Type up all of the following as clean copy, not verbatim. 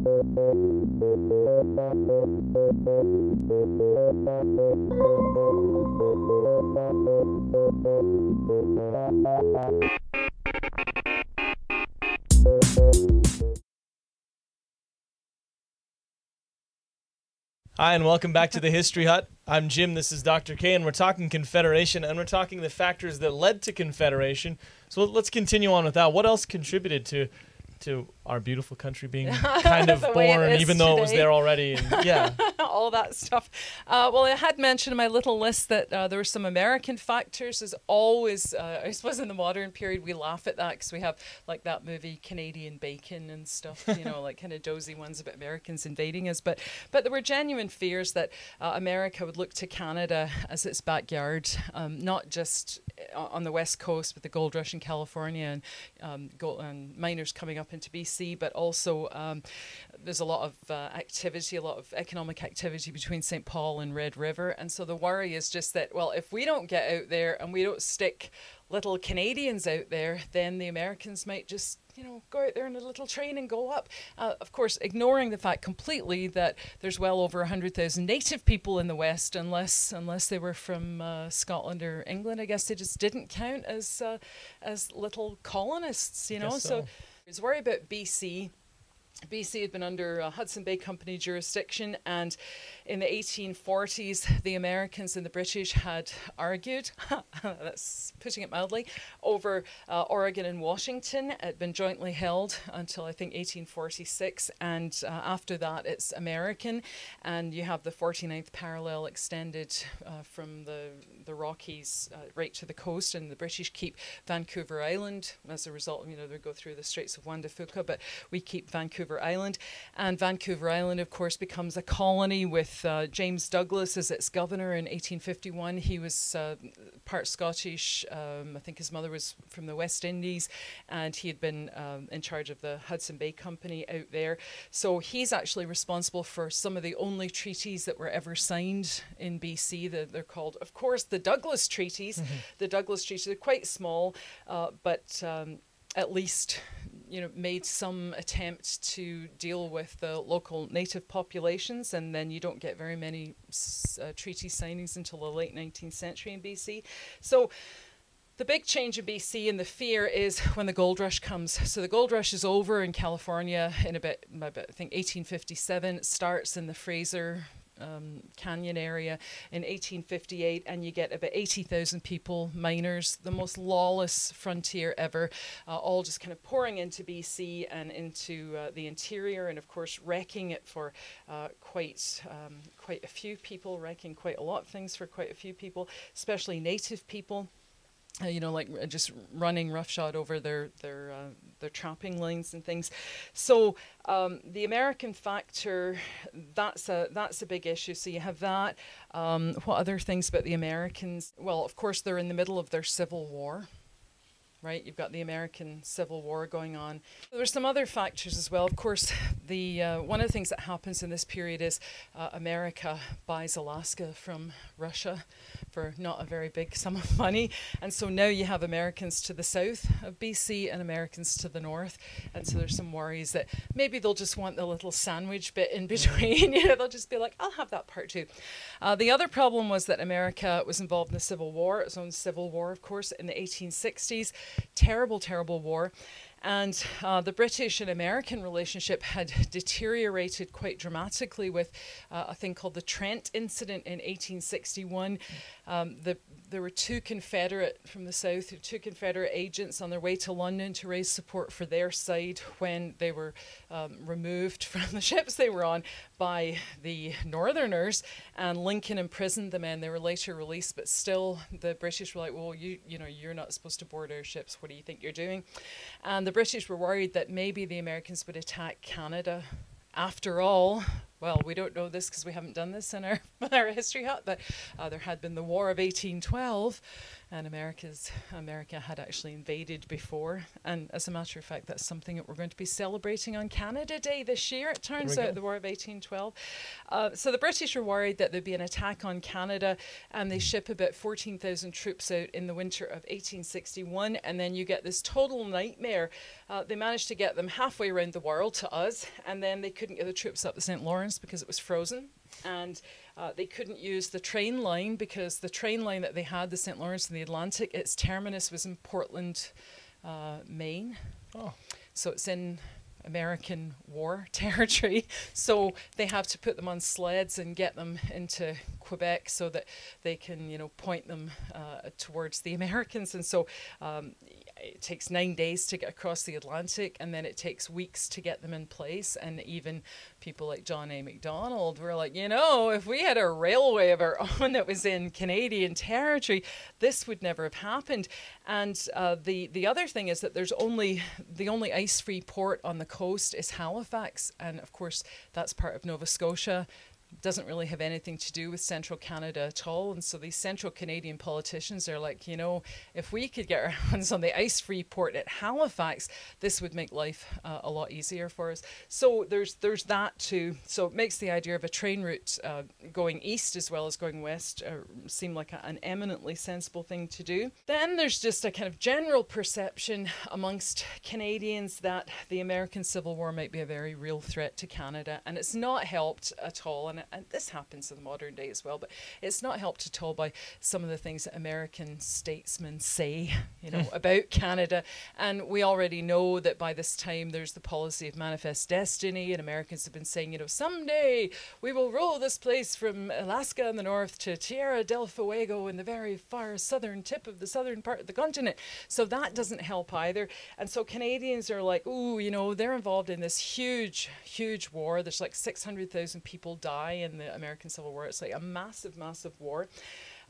Hi, and welcome back to the History Hut. I'm Jim, this is Dr. K, and we're talking Confederation, and we're talking the factors that led to Confederation. So let's continue on with that. What else contributed to our beautiful country being kind of born, even though it was there already? And, yeah. All that stuff. Well, I had mentioned in my little list that there were some American factors. As always, I suppose in the modern period, we laugh at that because we have like that movie Canadian Bacon and stuff, you know, like kind of dozy ones about Americans invading us. But there were genuine fears that America would look to Canada as its backyard, not just on the West Coast with the gold rush in California and miners coming up into BC, but also there's a lot of activity, a lot of economic activity between St. Paul and Red River. And so the worry is just that, well, if we don't get out there and we don't stick little Canadians out there, then the Americans might just, you know, go out there in a little train and go up. Of course, ignoring the fact completely that there's well over 100,000 native people in the West, unless they were from Scotland or England. I guess they just didn't count as little colonists, you know. So there's worry about BC. BC had been under Hudson Bay Company jurisdiction, and in the 1840s, the Americans and the British had argued, that's putting it mildly, over Oregon and Washington. It had been jointly held until I think 1846, and after that it's American, and you have the 49th parallel extended from the Rockies right to the coast, and the British keep Vancouver Island. As a result, you know, they go through the Straits of Juan de Fuca, but we keep Vancouver Island. And Vancouver Island, of course, becomes a colony with James Douglas as its governor in 1851. He was part Scottish. I think his mother was from the West Indies, and he had been in charge of the Hudson Bay Company out there. So he's actually responsible for some of the only treaties that were ever signed in BC. They're called, of course, the Douglas Treaties. Mm-hmm. The Douglas Treaties are quite small, but at least, you know, made some attempt to deal with the local native populations, and then you don't get very many treaty signings until the late 19th century in BC. So the big change in BC and the fear is when the gold rush comes. So the gold rush is over in California in about I think 1857. It starts in the Fraser Canyon area in 1858, and you get about 80,000 people, miners, the most lawless frontier ever, all just kind of pouring into BC and into the interior, and of course wrecking it for quite a few people, wrecking quite a lot of things for quite a few people, especially native people. You know, like just running roughshod over their trapping lines and things. So the American factor, that's a big issue. So you have that. What other things about the Americans? Well, of course, they're in the middle of their Civil War. Right, you've got the American Civil War going on. There's some other factors as well. Of course, the one of the things that happens in this period is America buys Alaska from Russia for not a very big sum of money, and so now you have Americans to the south of BC and Americans to the north, and so there's some worries that maybe they'll just want the little sandwich bit in between. You know, they'll just be like, I'll have that part too. The other problem was that America was involved in the Civil War, its own Civil War, of course, in the 1860s. Terrible, terrible war. And the British and American relationship had deteriorated quite dramatically with a thing called the Trent Incident in 1861. There were two Confederate agents on their way to London to raise support for their side when they were removed from the ships they were on by the Northerners, and Lincoln imprisoned the men. They were later released, but still the British were like, well, you know, you're not supposed to board our ships. What do you think you're doing? And the British were worried that maybe the Americans would attack Canada. After all, well, we don't know this because we haven't done this in our history hut, but there had been the War of 1812, and America had actually invaded before. And as a matter of fact, that's something that we're going to be celebrating on Canada Day this year, it turns out, the War of 1812. So the British were worried that there'd be an attack on Canada, and they ship about 14,000 troops out in the winter of 1861, and then you get this total nightmare They managed to get them halfway around the world to us, and then they couldn't get the troops up the St. Lawrence because it was frozen. And they couldn't use the train line because the train line that they had, the St. Lawrence and the Atlantic, its terminus was in Portland, Maine. Oh. So it's in American war territory. So they have to put them on sleds and get them into Quebec so that they can, you know, point them towards the Americans. And so it takes 9 days to get across the Atlantic, and then it takes weeks to get them in place. And even people like John A. Macdonald were like, you know, if we had a railway of our own that was in Canadian territory, this would never have happened. And the other thing is that the only ice-free port on the coast is Halifax, and of course that's part of Nova Scotia. Doesn't really have anything to do with central Canada at all. And so these central Canadian politicians are like, you know, if we could get our hands on the ice-free port at Halifax, this would make life a lot easier for us. So there's that too. So it makes the idea of a train route going east as well as going west seem like an eminently sensible thing to do. Then there's just a kind of general perception amongst Canadians that the American Civil War might be a very real threat to Canada, and it's not helped at all. And this happens in the modern day as well, but it's not helped at all by some of the things that American statesmen say, you know, about Canada. And we already know that by this time there's the policy of manifest destiny, and Americans have been saying, you know, someday we will roll this place from Alaska in the north to Tierra del Fuego in the very far southern tip of the southern part of the continent. So that doesn't help either. And so Canadians are like, ooh, you know, they're involved in this huge, huge war. There's like 600,000 people die in the American Civil War. It's like a massive, massive war.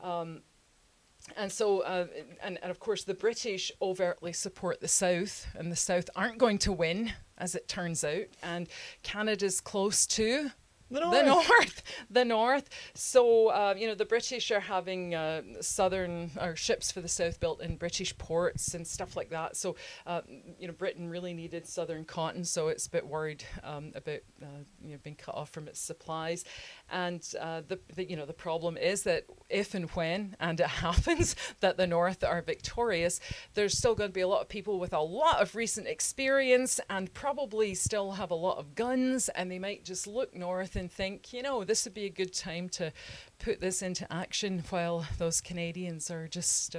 And so, and of course, the British overtly support the South, and the South aren't going to win, as it turns out. And Canada's close to the north. So, you know, the British are having ships for the South built in British ports and stuff like that. So, you know, Britain really needed southern cotton, so it's a bit worried about you know, being cut off from its supplies. And you know, the problem is that if and when, and it happens, that the North are victorious, there's still going to be a lot of people with a lot of recent experience and probably still have a lot of guns, and they might just look north and think, you know, this would be a good time to put this into action, while those Canadians are just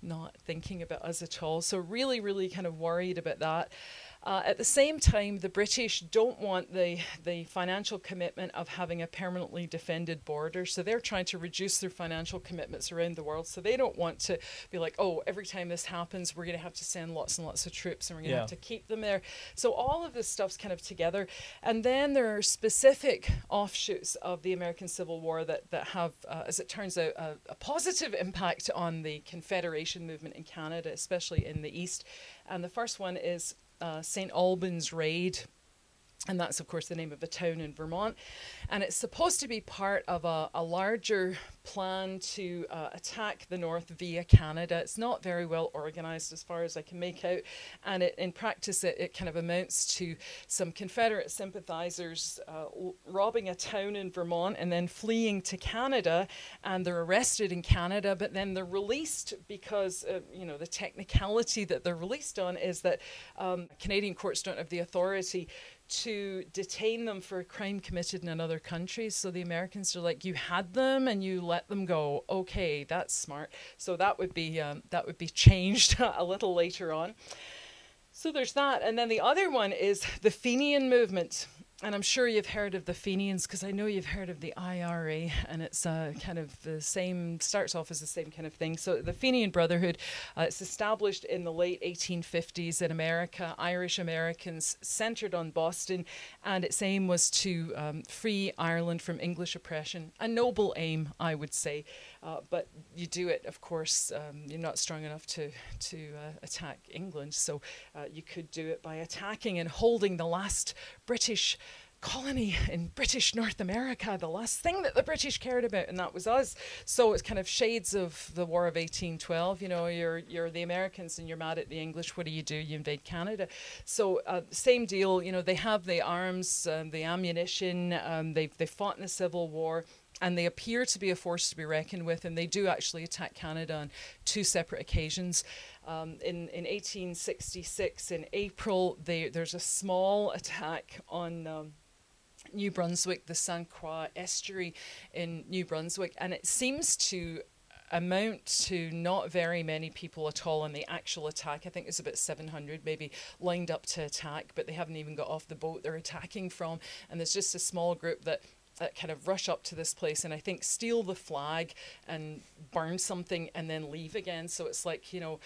not thinking about us at all. So really, really kind of worried about that. At the same time, the British don't want the financial commitment of having a permanently defended border, so they're trying to reduce their financial commitments around the world. So they don't want to be like, oh, every time this happens, we're going to have to send lots and lots of troops, and we're going to have to keep them there. So all of this stuff's kind of together. And then there are specific offshoots of the American Civil War that have, as it turns out, a positive impact on the Confederation movement in Canada, especially in the East. And the first one is St. Albans Raid, and that's of course the name of a town in Vermont, and it's supposed to be part of a larger plan to attack the North via Canada. It's not very well organized as far as I can make out, and in practice it kind of amounts to some Confederate sympathizers robbing a town in Vermont and then fleeing to Canada, and they're arrested in Canada, but then they're released because you know, the technicality that they're released on is that Canadian courts don't have the authority to detain them for a crime committed in another country. So the Americans are like, you had them and you let them go. Okay, that's smart. So that would be changed a little later on. So there's that. And then the other one is the Fenian Movement. And I'm sure you've heard of the Fenians, because I know you've heard of the IRA, and it's kind of the same, starts off as the same kind of thing. So the Fenian Brotherhood, it's established in the late 1850s in America, Irish Americans, centered on Boston, and its aim was to free Ireland from English oppression. A noble aim, I would say, but you do it, of course, you're not strong enough to attack England, so you could do it by attacking and holding the last British colony in British North America, the last thing that the British cared about, and that was us. So it's kind of shades of the War of 1812. You know, you're the Americans and you're mad at the English. What do? You invade Canada. So same deal. You know, they have the arms, the ammunition. They fought in the Civil War. And they appear to be a force to be reckoned with, and they do actually attack Canada on 2 separate occasions. In 1866, in April, there's a small attack on New Brunswick, the St. Croix estuary in New Brunswick, and it seems to amount to not very many people at all in the actual attack. I think it's about 700 maybe lined up to attack, but they haven't even got off the boat they're attacking from, and there's just a small group that kind of rush up to this place and I think steal the flag and burn something and then leave again. So it's like, you know,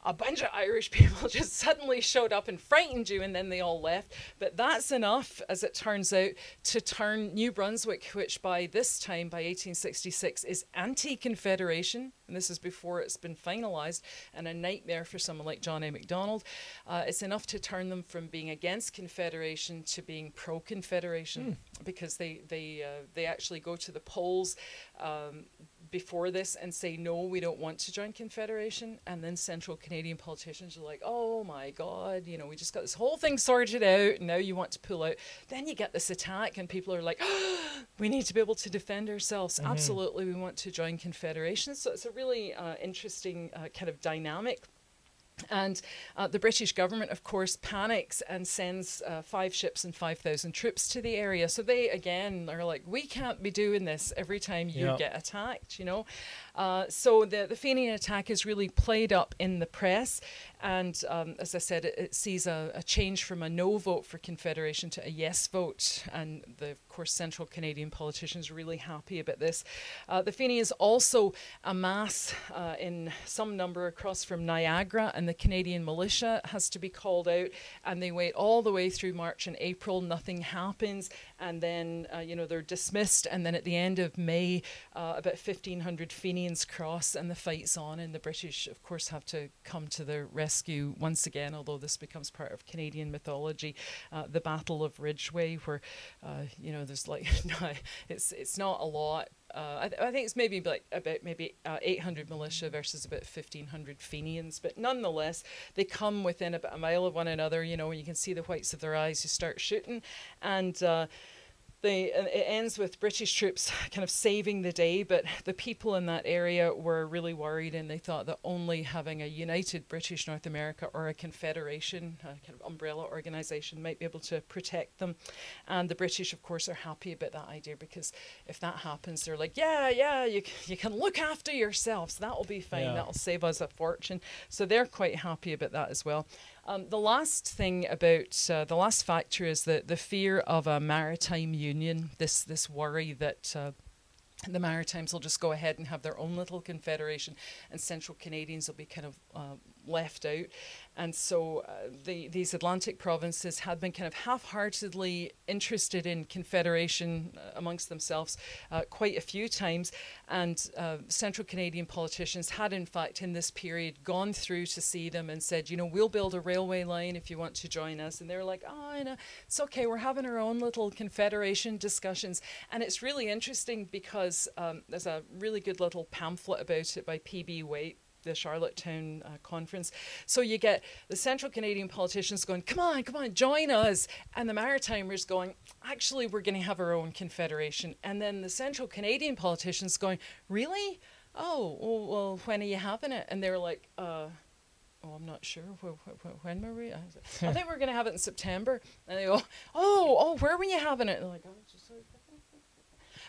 a bunch of Irish people just suddenly showed up and frightened you, and then they all left. But that's enough, as it turns out, to turn New Brunswick, which by this time, by 1866, is anti-Confederation, and this is before it's been finalised, and a nightmare for someone like John A. Macdonald. It's enough to turn them from being against Confederation to being pro-Confederation, because they actually go to the polls before this and say, no, we don't want to join Confederation. And then central Canadian politicians are like, oh my God, you know, we just got this whole thing sorted out, and now you want to pull out. Then you get this attack and people are like, oh, we need to be able to defend ourselves. Absolutely, we want to join Confederation. So it's a really interesting kind of dynamic. And the British government, of course, panics and sends 5 ships and 5,000 troops to the area. So they, again, are like, we can't be doing this every time you get attacked, you know. So the Fenian attack is really played up in the press. And as I said, it sees a change from a no vote for Confederation to a yes vote. And of course, central Canadian politicians are really happy about this. The Fenians also amass in some number across from Niagara, and the Canadian militia has to be called out. And they wait all the way through March and April. Nothing happens. And then, you know, they're dismissed. And then at the end of May, about 1,500 Fenians cross, and the fight's on. And the British, of course, have to come to their rescue once again, although this becomes part of Canadian mythology. The Battle of Ridgeway, where you know, there's like it's not a lot. I think it's maybe like about 800 militia versus about 1,500 Fenians, but nonetheless they come within about a mile of one another. You know, when you can see the whites of their eyes, you start shooting, and it ends with British troops kind of saving the day, but the people in that area were really worried, and they thought that only having a united British North America or a Confederation, a kind of umbrella organisation, might be able to protect them. And the British, of course, are happy about that idea, because if that happens, they're like, yeah, you can look after yourselves. That'll be fine. That'll save us a fortune. So they're quite happy about that as well. The last thing about the last factor is the fear of a maritime union, this worry that the Maritimes will just go ahead and have their own little confederation, and central Canadians will be kind of left out. And so these Atlantic provinces had been kind of half-heartedly interested in Confederation amongst themselves quite a few times, and central Canadian politicians had in fact in this period gone through to see them and said, you know, we'll build a railway line if you want to join us. And they're like, oh, you know, it's okay, we're having our own little Confederation discussions. And it's really interesting because there's a really good little pamphlet about it by P.B. Waite, the Charlottetown conference. So you get the central Canadian politicians going, come on, join us. And the Maritimers going, actually, we're going to have our own confederation. And then the central Canadian politicians going, really? Oh, well, when are you having it? And they're like, oh, I'm not sure. When were we? I think we're going to have it in September. And they go, oh, where were you having it? And they're like, oh, just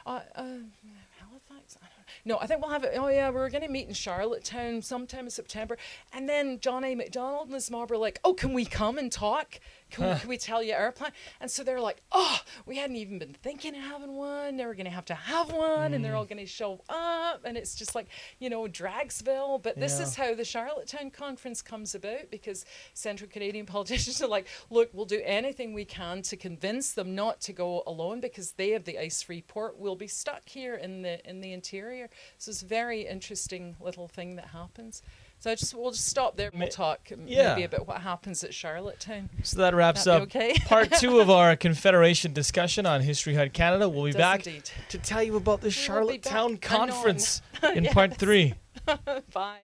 Halifax? No, I think we'll have it. Oh yeah, we're going to meet in Charlottetown sometime in September. And then John A. Macdonald and his mob are like, oh, can we come and talk? Can we tell you our plan? And so they're like, oh, we hadn't even been thinking of having one. They were going to have one, and they're all going to show up. And it's just like, you know, Dragsville. But this is how the Charlottetown Conference comes about, because central Canadian politicians are like, look, we'll do anything we can to convince them not to go alone, because they have the ice-free port. We'll be stuck here in the interior. So it's a very interesting little thing that happens. So we'll just stop there. We'll talk maybe about what happens at Charlottetown. So that wraps up part 2 of our Confederation discussion on History Hut Canada. We'll be back to tell you about the Charlottetown Conference in part 3. Bye.